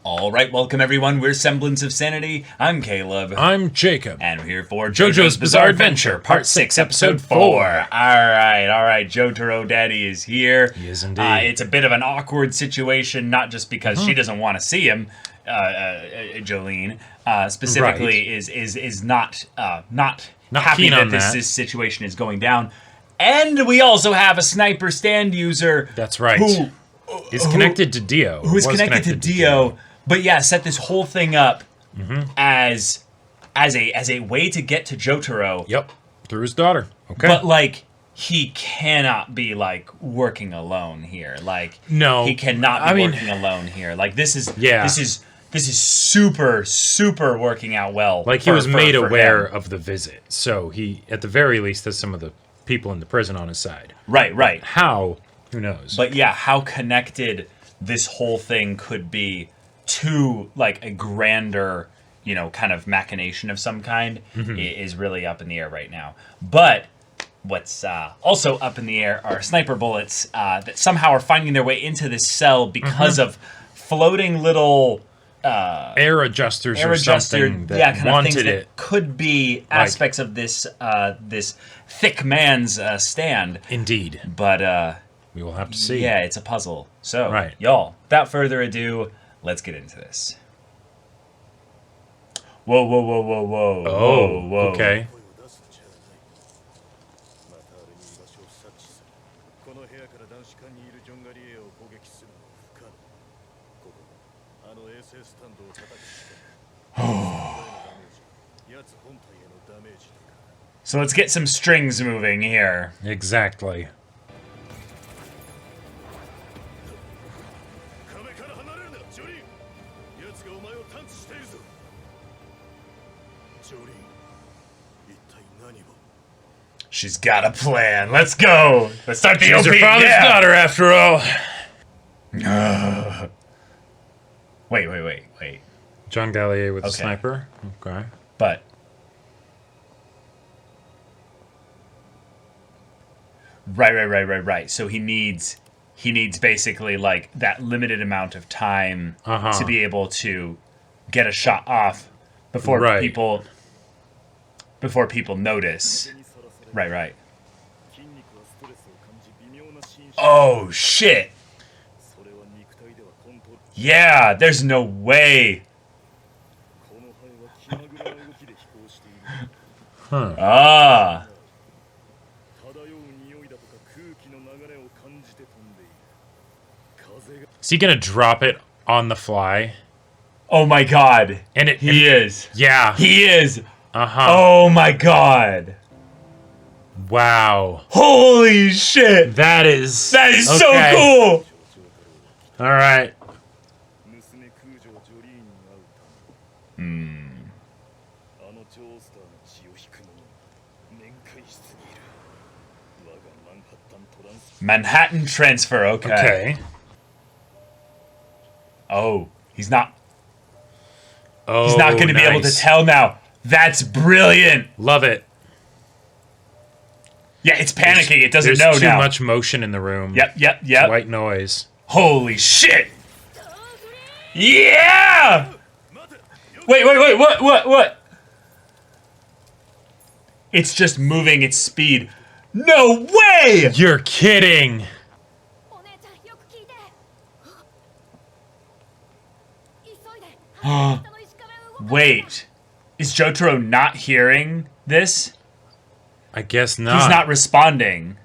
Alright, welcome everyone. We're Semblance of Sanity. I'm Caleb. I'm Jacob. And we're here for JoJo's Bizarre Adventure, Part 6, Episode 4. Alright. Jotaro Daddy is here. He is indeed. It's a bit of an awkward situation, not just because she doesn't want to see him, Jolyne, specifically, Right. is not Not happy keen that on this situation is going down. And we also have a sniper stand user. That's right. Who is connected to Dio. Who is connected to Dio. But yeah, set this whole thing up as a way to get to Jotaro. Yep, through his daughter. Okay. But like he cannot be like working alone here. Like no, he cannot be working alone here. Like this is super working out well. Like he was made aware of the visit, so he at the very least has some of the people in the prison on his side. Right. How? Who knows? But yeah, how connected this whole thing could be to like a grander, kind of machination of some kind is really up in the air right now. But what's also up in the air are sniper bullets that somehow are finding their way into this cell because of floating little air adjusters or something that kind of wanted things it. That could be aspects of this this thick man's stand. Indeed. But we will have to see. Yeah, it's a puzzle. So, right. Y'all, without further ado, let's get into this. Whoa. Oh, okay. So let's get some strings moving here. Exactly. She's got a plan. Let's go. Let's start the She's OP. her father's daughter, after all. Wait. Johngalli A with a sniper. Okay. But right. So he needs basically like that limited amount of time to be able to get a shot off before people notice. Right. Oh shit. Yeah, there's no way. Is he gonna drop it on the fly? Oh my god. He is. Yeah. He is. Oh my god. Wow. Holy shit. That is so cool. All right. Manhattan transfer, okay. Oh, he's not going to be able to tell now. That's brilliant. Love it. Yeah, it's panicking. It doesn't know now. There's too much motion in the room. Yep. White noise. Holy shit. Yeah! Wait, what? It's just moving its speed. No way! You're kidding. Wait. Is Jotaro not hearing this? I guess not. He's not responding.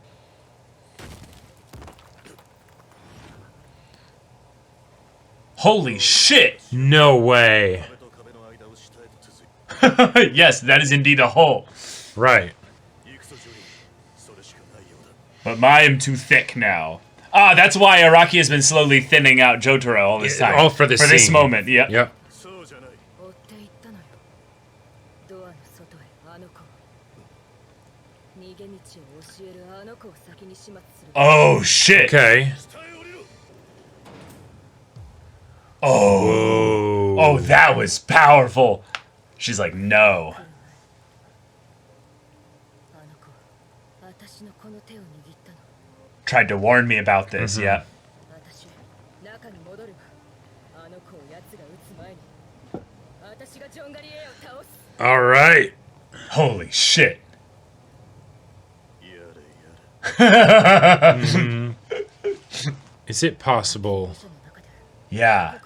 Holy shit! No way. Yes, that is indeed a hole. Right. But I am too thick now. Ah, that's why Araki has been slowly thinning out Jotaro all this time. All for this moment, yep. Yep. Oh, shit. Okay. Oh. Whoa. Oh, that was powerful. She's like, no. Tried to warn me about this, yeah. All right. Holy shit. Is it possible Yeah.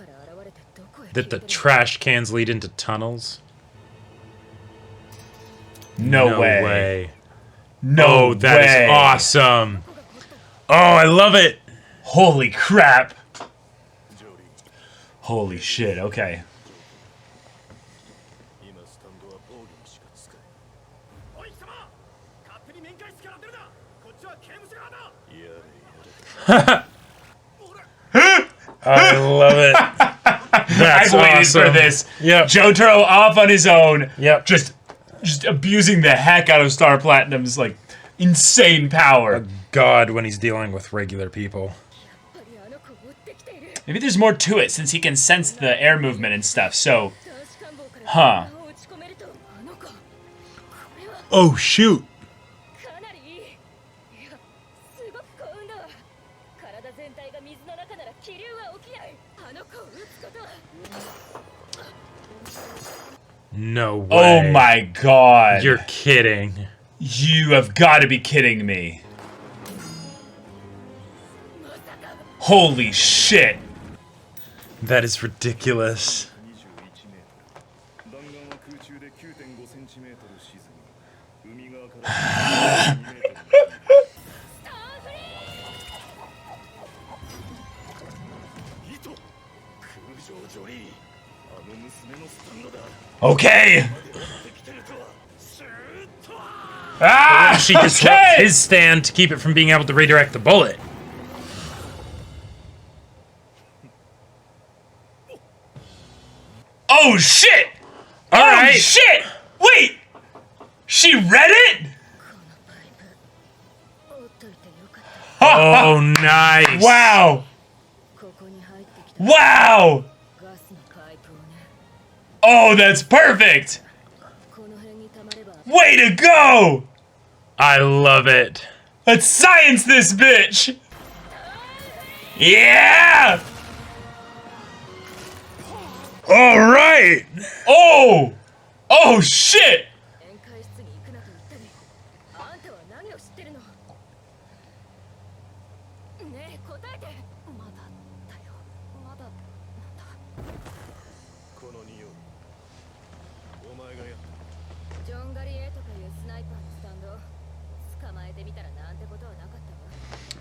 that the trash cans lead into tunnels? No way. No Oh, that way. is awesome. Oh, I love it. Holy crap. Holy shit, okay. I love it. That's I've waited awesome. for this. Yep. Jotaro off on his own. Yep. Just abusing the heck out of Star Platinum's like insane power. God, when he's dealing with regular people. Maybe there's more to it since he can sense the air movement and stuff. So, huh? Oh shoot. No way. Oh my god. You're kidding. You have got to be kidding me. Holy shit. That is ridiculous. Okay. Ah, She disrupts his stand to keep it from being able to redirect the bullet. Oh shit! All Oh right. shit! Wait! She read it? Oh, nice. Wow! Wow! Oh, that's perfect! Way to go! I love it. Let's science this bitch! Yeah! All right. Oh! Oh shit!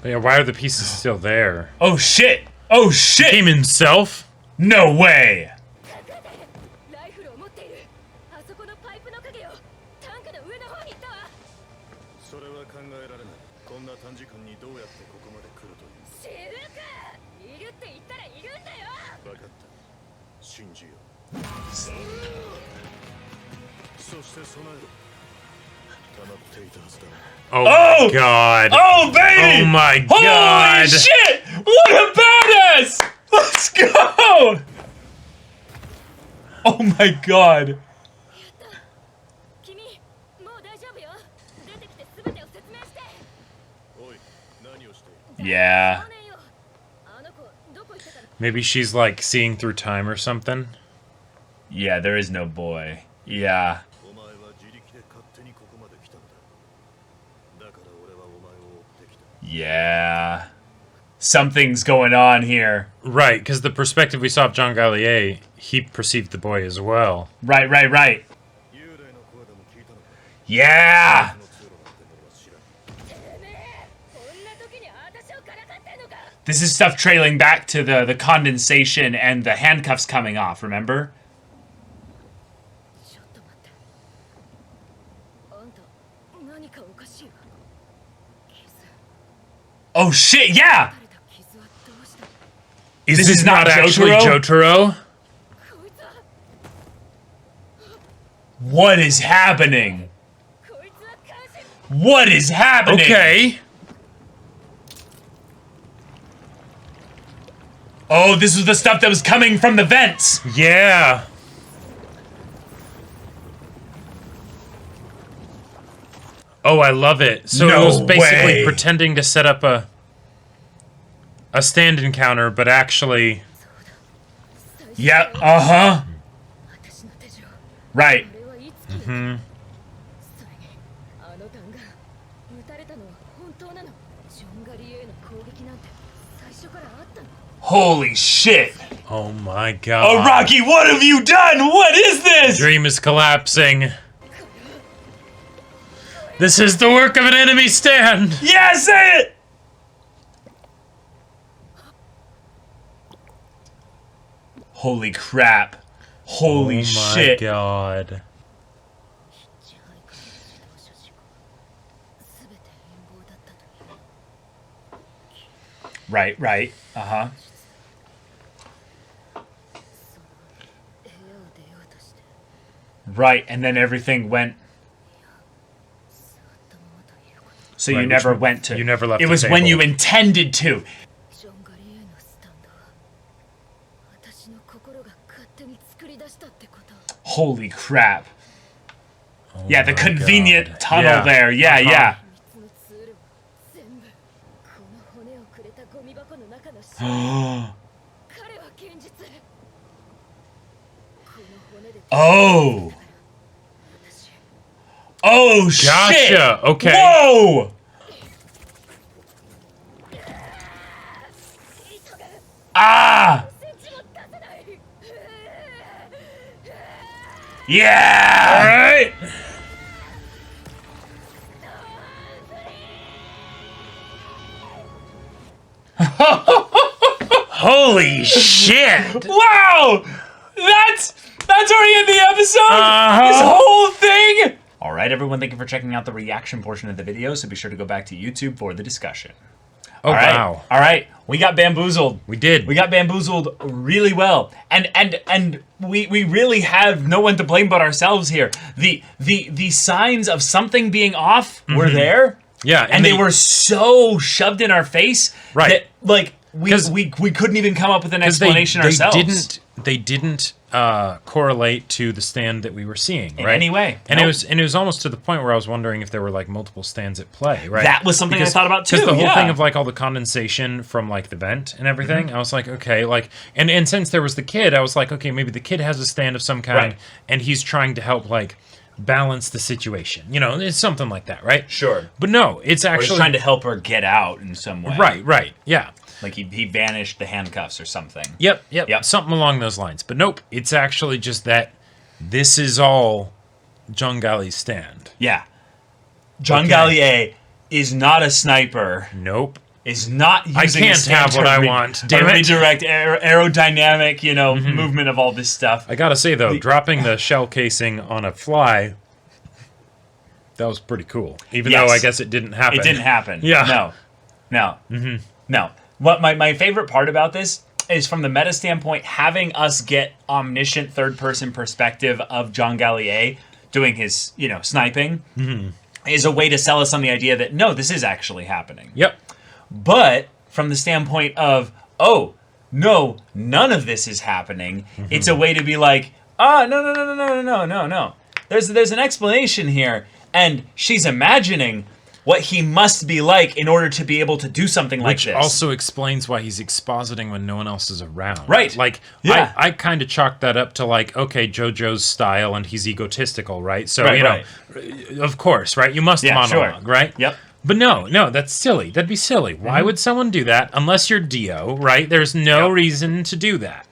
But yeah, why are the pieces still there? Oh shit! Oh shit! Him himself? No way! Oh, my god. Oh baby! Oh my god. Holy shit! What a badass! Let's go! Oh my god. Yeah. Maybe she's like seeing through time or something. Yeah, there is no boy. Yeah. Yeah. Something's going on here. Right, because the perspective we saw of Johngalli A, he perceived the boy as well. Right, right, right. Yeah! This is stuff trailing back to the condensation and the handcuffs coming off, remember? Oh shit, yeah! Is This is not actually Jotaro? What is happening? What is happening? Okay. Oh, this was the stuff that was coming from the vents. Yeah. Oh, I love it. So No it was basically way. pretending to set up a stand encounter, but actually Yeah, uh-huh. Right. Mm-hmm. Holy shit. Oh my god. Araki, what have you done? What is this? Dream is collapsing. This is the work of an enemy stand. Yeah, say it. Holy crap. Holy shit. Oh my god. Right, right. Uh-huh. Right, and then everything went... So Right, you never which- went to... you never left It the was when table. you intended to. Holy crap. Oh Yeah, the my convenient God. tunnel Yeah. there. Yeah, Uh-huh. yeah. Oh. Oh, shit. Gotcha. Okay. Whoa. Ah. Yeah. All right. Holy shit. Wow. That's already in the episode. Uh-huh. This whole thing. All right, everyone. Thank you for checking out the reaction portion of the video. So be sure to go back to YouTube for the discussion. Oh, All right. wow. All right. We got bamboozled. We did. We got bamboozled really well. And we really have no one to blame but ourselves here. The signs of something being off were there. Yeah, And they were so shoved in our face Right. that like we couldn't even come up with an explanation ourselves. They didn't correlate to the stand that we were seeing, In right? any way. And Nope. it was almost to the point where I was wondering if there were like multiple stands at play, right? That was something I thought about too. Because the whole yeah. thing of like all the condensation from like the vent and everything, I was like, okay, like, and since there was the kid, I was like, okay, maybe the kid has a stand of some kind, Right. and he's trying to help like balance the situation. You know, it's something like that, right? Sure. But no, it's Or actually just trying to help her get out in some way. right, yeah. Like he vanished the handcuffs or something. Yep, something along those lines. But nope, it's actually just that this is all Johngalli's stand. Yeah. Johngalli A is not a sniper. Nope. Is not using I a can't stand have to what I want, damn it. redirect aerodynamic, movement of all this stuff. I gotta say though, dropping the shell casing on a fly, that was pretty cool. Even Yes. though I guess it didn't happen. It didn't happen. Yeah. No. No. What my favorite part about this is from the meta standpoint, having us get omniscient third-person perspective of Johngalli A doing his, sniping is a way to sell us on the idea that, no, this is actually happening. Yep. But from the standpoint of, oh, no, none of this is happening, it's a way to be like, no. There's an explanation here, and she's imagining what he must be like in order to be able to do something like Which this. also explains why he's expositing when no one else is around. Right. Like, Yeah. I kind of chalked that up to like, okay, JoJo's style and he's egotistical, right? So, Right, of course, right? You must Yeah, monologue, sure. right? Yep. But no, that's silly. That'd be silly. Why would someone do that unless you're Dio, right? There's no reason to do that.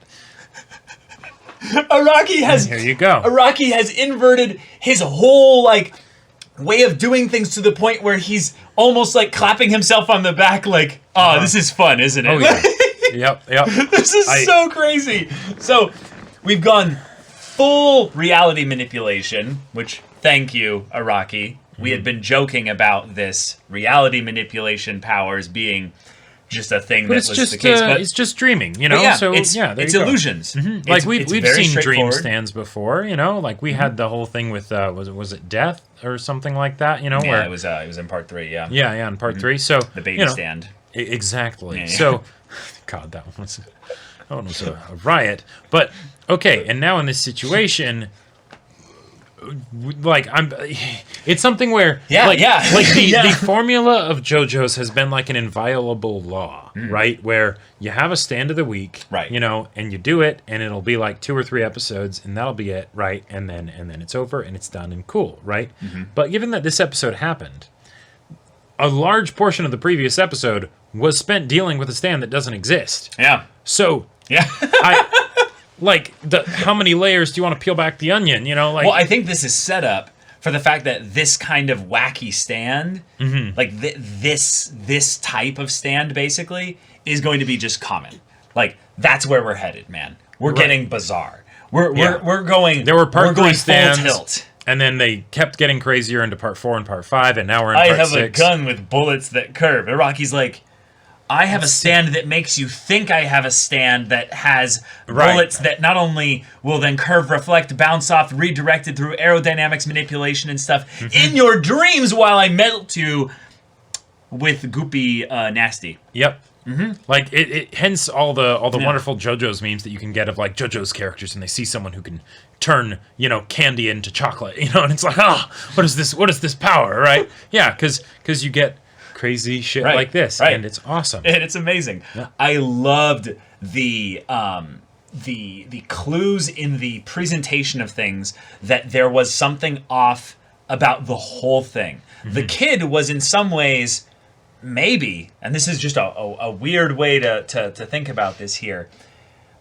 Araki has... Here you go. Araki has inverted his whole, way of doing things to the point where he's almost, clapping himself on the back like, oh, this is fun, isn't it? Oh, yeah. Yep. This is so crazy. So, we've gone full reality manipulation, which, thank you, Araki. We had been joking about this reality manipulation powers being just a thing But that it's was just the case. But it's just dreaming, you know. yeah, So it's there it's you go. illusions. Like we've it's seen very dream straightforward. stands before, you know. Like we had the whole thing with was it death or something like that, you know? Yeah, where it was in part 3. Yeah, yeah, in part 3. So the baby you know, stand. Exactly. Yeah. So, God, that one was a riot. But okay, and now in this situation, like it's something where like the formula of JoJo's has been like an inviolable law, right? Where you have a stand of the week, right? You know, and you do it, and it'll be like 2 or 3 episodes, and that'll be it, right? And then it's over and it's done and cool, right? But given that this episode happened, a large portion of the previous episode was spent dealing with a stand that doesn't exist. Yeah. So how many layers do you want to peel back the onion? You know, like. Well, I think this is set up for the fact that this kind of wacky stand, like this type of stand, basically, is going to be just common. Like that's where we're headed, man. We're getting bizarre. We're going. There were part 3 stands, full tilt. And then they kept getting crazier into part 4 and part 5, and now we're in part 6. I have a gun with bullets that curve. And Rocky's like, I have a stand that makes you think I have a stand that has bullets that not only will then curve, reflect, bounce off, redirected through aerodynamics manipulation and stuff in your dreams while I melt you with goopy nasty. Yep. Like it hence all the wonderful JoJo's memes that you can get of like JoJo's characters, and they see someone who can turn candy into chocolate, and it's like, what is this power, right? Yeah, because you get crazy shit like this, and it's awesome, and it's amazing. I loved the clues in the presentation of things, that there was something off about the whole thing. The kid was in some ways, maybe, and this is just a weird way to think about this here,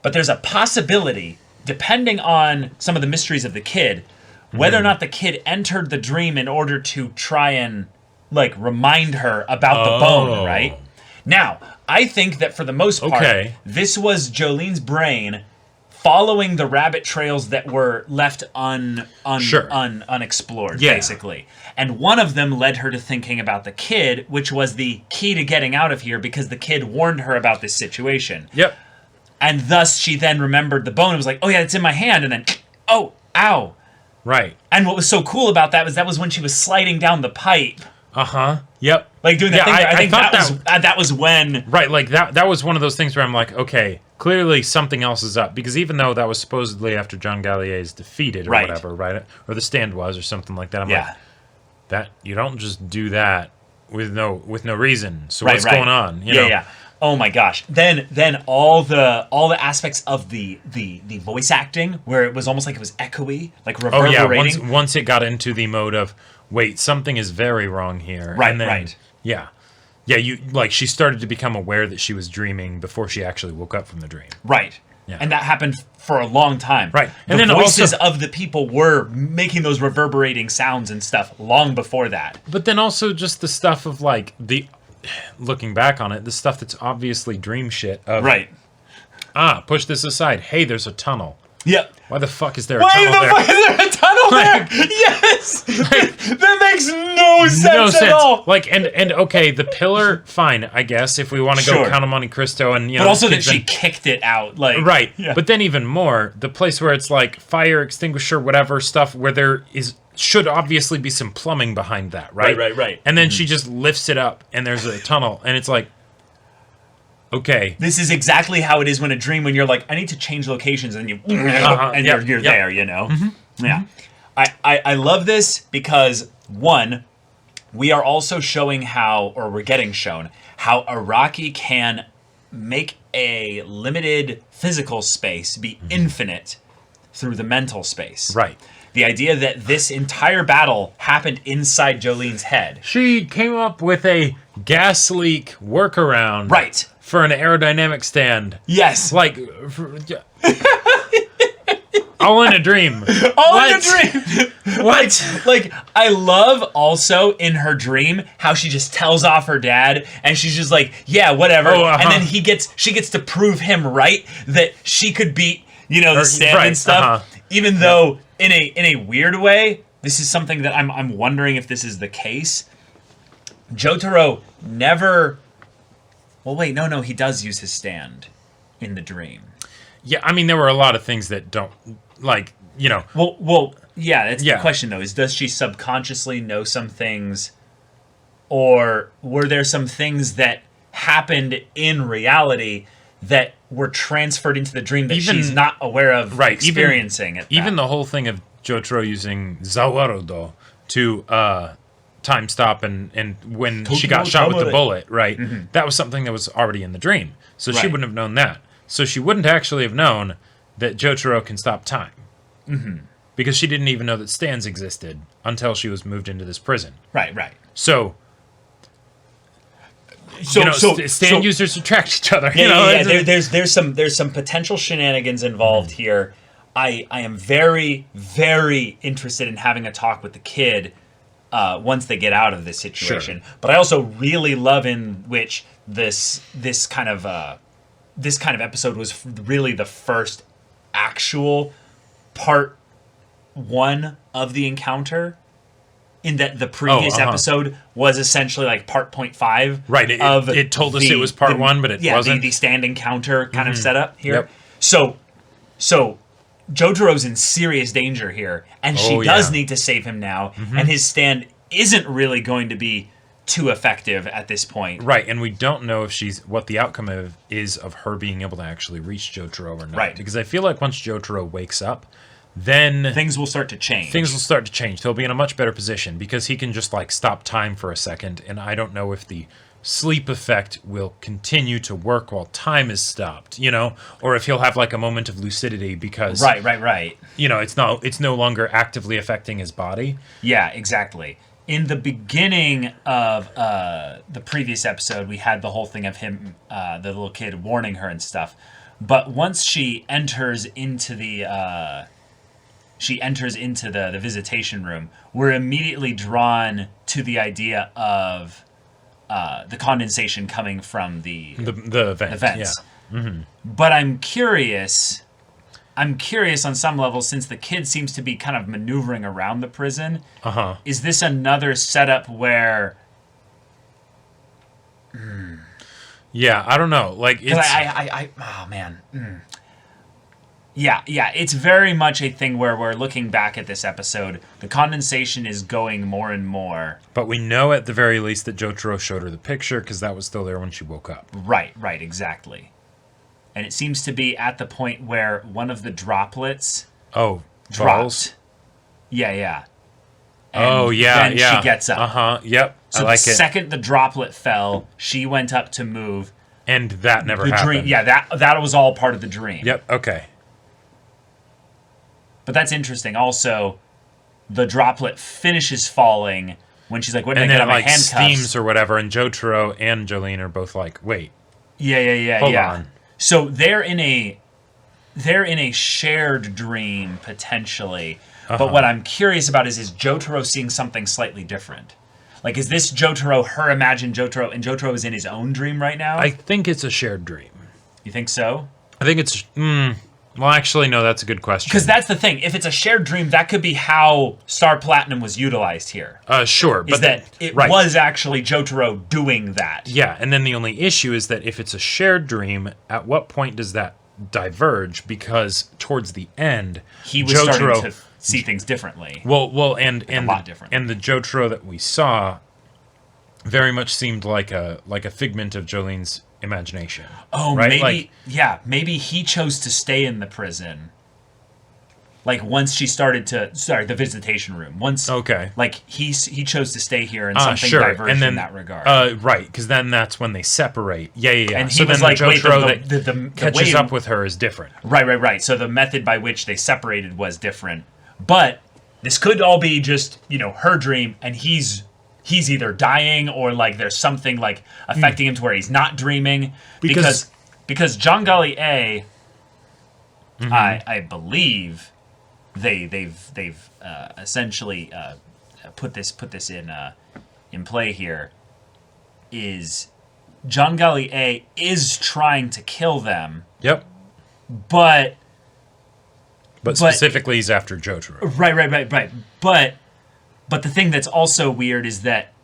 but there's a possibility, depending on some of the mysteries of the kid, whether or not the kid entered the dream in order to try and like remind her about the bone, right? Now, I think that for the most part, this was Jolyne's brain following the rabbit trails that were left unexplored, basically. And one of them led her to thinking about the kid, which was the key to getting out of here, because the kid warned her about this situation. Yep. And thus she then remembered the bone and was like, oh yeah, it's in my hand, and then, oh, ow. Right. And what was so cool about that was when she was sliding down the pipe. Yep. Like doing that thing. I think that was when. Right. Like that was one of those things where I'm like, okay, clearly something else is up, because even though that was supposedly after Johngalli A is defeated or whatever, right? Or the stand was, or something like that. I'm like, that you don't just do that with no reason. So what's going on? You know? Yeah. Oh my gosh. Then all the aspects of the voice acting, where it was almost like it was echoey, like reverberating. Oh yeah. Once it got into the mode of, wait, something is very wrong here. Right. And then, Yeah. You she started to become aware that she was dreaming before she actually woke up from the dream. Right. Yeah. And that happened for a long time. Right. And then voices of the people were making those reverberating sounds and stuff long before that. But then also just the stuff of looking back on it, the stuff that's obviously dream shit of push this aside. Hey, there's a tunnel. Yep. Why the fuck is there a tunnel there? Why is there a tunnel there? Yes! That makes no sense at all. And okay, the pillar, fine, I guess, if we want to go Count of Monte Cristo and, but also that she kicked it out. Right. Yeah. But then even more, the place where it's like fire extinguisher, whatever stuff, where there should obviously be some plumbing behind that, right? Right. And then she just lifts it up and there's a tunnel, and it's like, okay. This is exactly how it is when you're like, I need to change locations, and you're there, you know? Yeah. I love this because, one, we are also showing we're getting shown how Araki can make a limited physical space be infinite through the mental space. Right. The idea that this entire battle happened inside Jolyne's head. She came up with a gas leak workaround. Right. For an aerodynamic stand. Yes. All in a dream. All in a dream. What? I love also in her dream how she just tells off her dad, and she's just like, yeah, whatever. And then she gets to prove him right that she could beat, the stand and stuff. Even though in a weird way, this is something that I'm wondering if this is the case. Jotaro never. Well, wait, no, he does use his stand in the dream. Yeah, I mean, there were a lot of things that don't, Well, yeah, that's the question, though, is does she subconsciously know some things, or were there some things that happened in reality that were transferred into the dream that she's not aware of experiencing it? Even the whole thing of Jotaro using Zawarudo to time stop and when she got shot with the bullet, right? That was something that was already in the dream. So she wouldn't have known that. So she wouldn't actually have known that Jotaro can stop time. Because she didn't even know that stands existed until she was moved into this prison. Right. So stand users attract each other. There's some potential shenanigans involved here. I am very, very interested in having a talk with the kid once they get out of this situation. Sure. But I also really love in which this kind of episode was really the first actual part 1 of the encounter. In that the previous episode was essentially like part 0.5. Right. It told us it was part 1, but it wasn't. The stand encounter kind of setup here. Yep. So Jotaro's in serious danger here, and she does need to save him now, and his stand isn't really going to be too effective at this point. Right, and we don't know if what the outcome is of her being able to actually reach Jotaro or not. Right. Because I feel like once Jotaro wakes up, then things will start to change. He'll be in a much better position because he can just like stop time for a second, and I don't know if the sleep effect will continue to work while time is stopped, or if he'll have like a moment of lucidity because right. It's no longer actively affecting his body. Yeah, exactly. In the beginning of the previous episode, we had the whole thing of him, the little kid, warning her and stuff. But once she enters into the visitation room, we're immediately drawn to the idea of the condensation coming from the vents. Yeah. But I'm curious on some level, since the kid seems to be kind of maneuvering around the prison. Is this another setup where? Yeah, I don't know. Like, it's... oh man. Yeah, it's very much a thing where we're looking back at this episode. The condensation is going more and more. But we know at the very least that Jotaro showed her the picture because that was still there when she woke up. Right, exactly. And it seems to be at the point where one of the droplets dropped. Yeah. And then she gets up. Yep. So the second the droplet fell, she went up to move. And that never happened. That was all part of the dream. Yep, okay. But that's interesting. Also, the droplet finishes falling when she's like, "What did I get on my handcuffs?" Steams or whatever, and Jotaro and Jolyne are both like, "Wait, hold on." So they're in a shared dream potentially. But what I'm curious about is Jotaro seeing something slightly different? Like, is this Jotaro, her imagined Jotaro, and Jotaro is in his own dream right now? I think it's a shared dream. You think so? I think it's... Well, actually, no, that's a good question. Because that's the thing. If it's a shared dream, that could be how Star Platinum was utilized here. Sure. But it was actually Jotaro doing that. Yeah, and then the only issue is that if it's a shared dream, at what point does that diverge? Because towards the end, he was starting to see things differently. Well, and a lot different. And the Jotaro that we saw very much seemed like a figment of Jolyne's imagination. Oh, right? Maybe he chose to stay in the prison. Like, once she started the visitation room. Like, he chose to stay here and something diverged in that regard. Right, because then that's when they separate. Yeah. And he was like, Jotaro that catches up with her is different. Right. So the method by which they separated was different. But this could all be just, her dream, and he's either dying or like there's something like affecting him to where he's not dreaming because Johngalli A, I believe they've essentially put this in play here. Is Johngalli A is trying to kill them. Yep. But specifically he's after Jotaro. Right. But the thing that's also weird is that,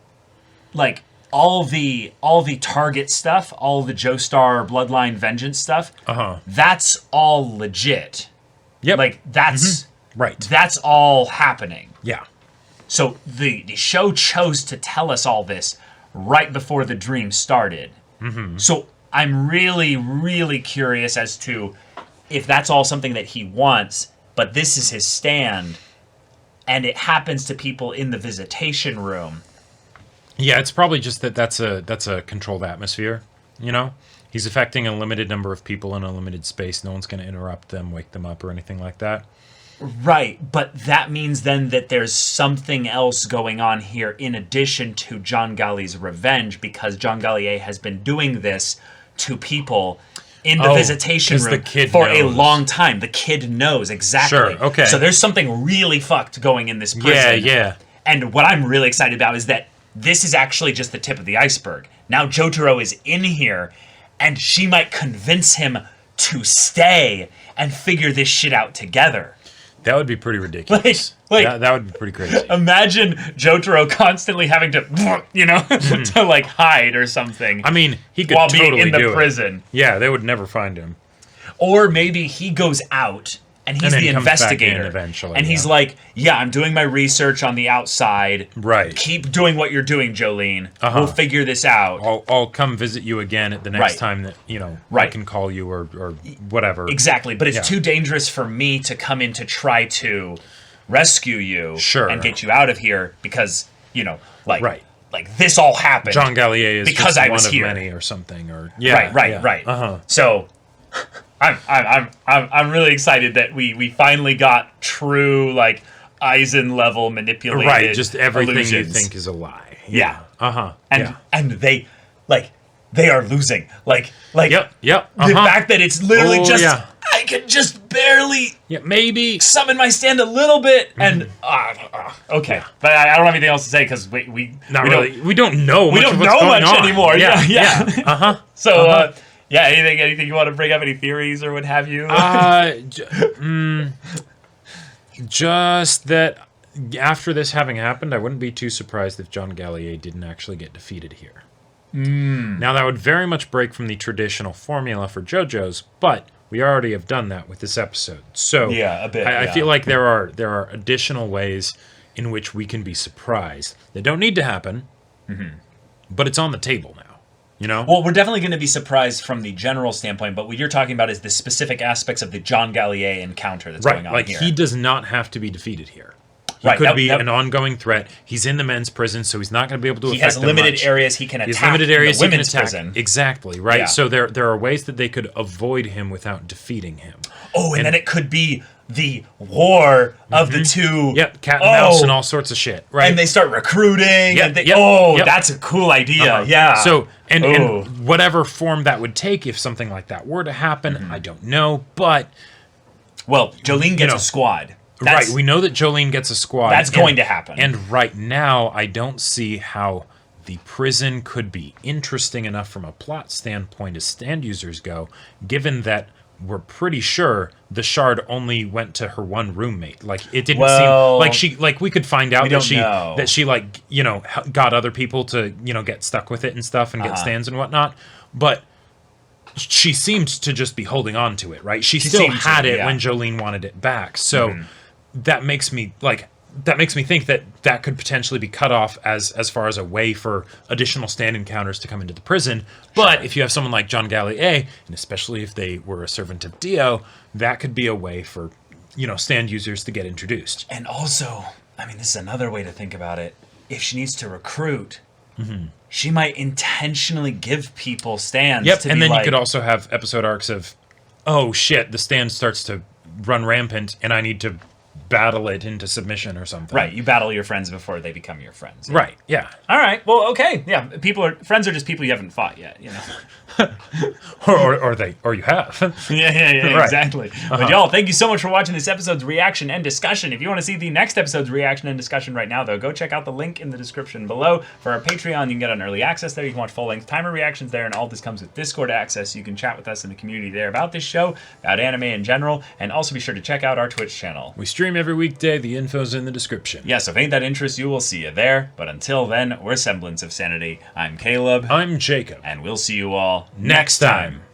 like, all the Target stuff, all the Joestar Bloodline Vengeance stuff, that's all legit. Yep. Like, that's right. That's all happening. Yeah. So the show chose to tell us all this right before the dream started. So I'm really, really curious as to if that's all something that he wants, but this is his stand. and it happens to people in the visitation room. Yeah, it's probably just that's a controlled atmosphere, you know? He's affecting a limited number of people in a limited space. No one's going to interrupt them, wake them up, or anything like that. Right, but that means then that there's something else going on here in addition to Johngalli's revenge, because Johngalli A has been doing this to people in the visitation room for a long time. The kid knows, exactly. Sure, okay. So there's something really fucked going in this prison. Yeah. And what I'm really excited about is that this is actually just the tip of the iceberg. Now Jotaro is in here, and she might convince him to stay and figure this shit out together. That would be pretty ridiculous. That would be pretty crazy. Imagine Jotaro constantly having to, to like hide or something. I mean, he could while totally being in the do prison. It. Yeah, they would never find him. Or maybe he goes out and he's the investigator. Eventually, and he's like, yeah, I'm doing my research on the outside. Right. Keep doing what you're doing, Jolyne. We'll figure this out. I'll come visit you again at the next time that, I can call you or whatever. Exactly. But it's too dangerous for me to come in to try to rescue you and get you out of here because, like this all happened. Johngalli A is because just I was one here. of many or something. Or Right. So I'm really excited that we finally got true like Eisen level manipulated. Right, just everything illusions. you think is a lie. Yeah. And they are losing. Like Yep. the fact that it's literally I can just barely maybe summon my stand a little bit and okay. But I don't have anything else to say because we don't know much anymore. Yeah. So anything you want to bring up? Any theories or what have you? Just that after this having happened, I wouldn't be too surprised if Johngalli A didn't actually get defeated here. Now, that would very much break from the traditional formula for JoJo's, but we already have done that with this episode. So a bit. I feel like there are additional ways in which we can be surprised. They don't need to happen, but it's on the table now. Well, we're definitely going to be surprised from the general standpoint, but what you're talking about is the specific aspects of the Johngalli A encounter that's going on here. Like, he does not have to be defeated here. He could be an ongoing threat. He's in the men's prison, so he's not going to be able to affect them much. He has limited areas he can attack. He has limited areas he can attack. Prison. Exactly, right? Yeah. So there are ways that they could avoid him without defeating him. Oh, and then it could be the war of the two. Yep, cat and mouse and all sorts of shit, right? And they start recruiting. That's a cool idea. Yeah. So, and whatever form that would take if something like that were to happen, I don't know, but... Well, Jolyne gets a squad. We know that Jolyne gets a squad. That's going to happen. And right now, I don't see how the prison could be interesting enough from a plot standpoint as stand users go, given that we're pretty sure the shard only went to her one roommate. Like, it didn't seem like we could find out that she got other people to, get stuck with it and stuff and get stands and whatnot. But she seemed to just be holding on to it, right? She still had it when Jolyne wanted it back. So that makes me think that could potentially be cut off as far as a way for additional stand encounters to come into the prison. But if you have someone like Johngalli A, and especially if they were a servant of Dio, that could be a way for, stand users to get introduced. And also, I mean, this is another way to think about it. If she needs to recruit, she might intentionally give people stands. Yep, and then you could also have episode arcs of, oh shit, the stand starts to run rampant, and I need to battle it into submission or something. Right, you battle your friends before they become your friends. Right, yeah. All right, well, okay, yeah. Friends are just people you haven't fought yet, or you have. Yeah, right. Exactly. But y'all, thank you so much for watching this episode's reaction and discussion. If you want to see the next episode's reaction and discussion right now, though, go check out the link in the description below. For our Patreon, you can get an early access there. You can watch full-length timer reactions there, and all this comes with Discord access, so you can chat with us in the community there about this show, about anime in general, and also be sure to check out our Twitch channel. We stream every weekday. The info's in the description. Yeah, so if ain't that interest you, will see you there. But until then, we're Semblance of Sanity. I'm Caleb. I'm Jacob. And we'll see you all next time.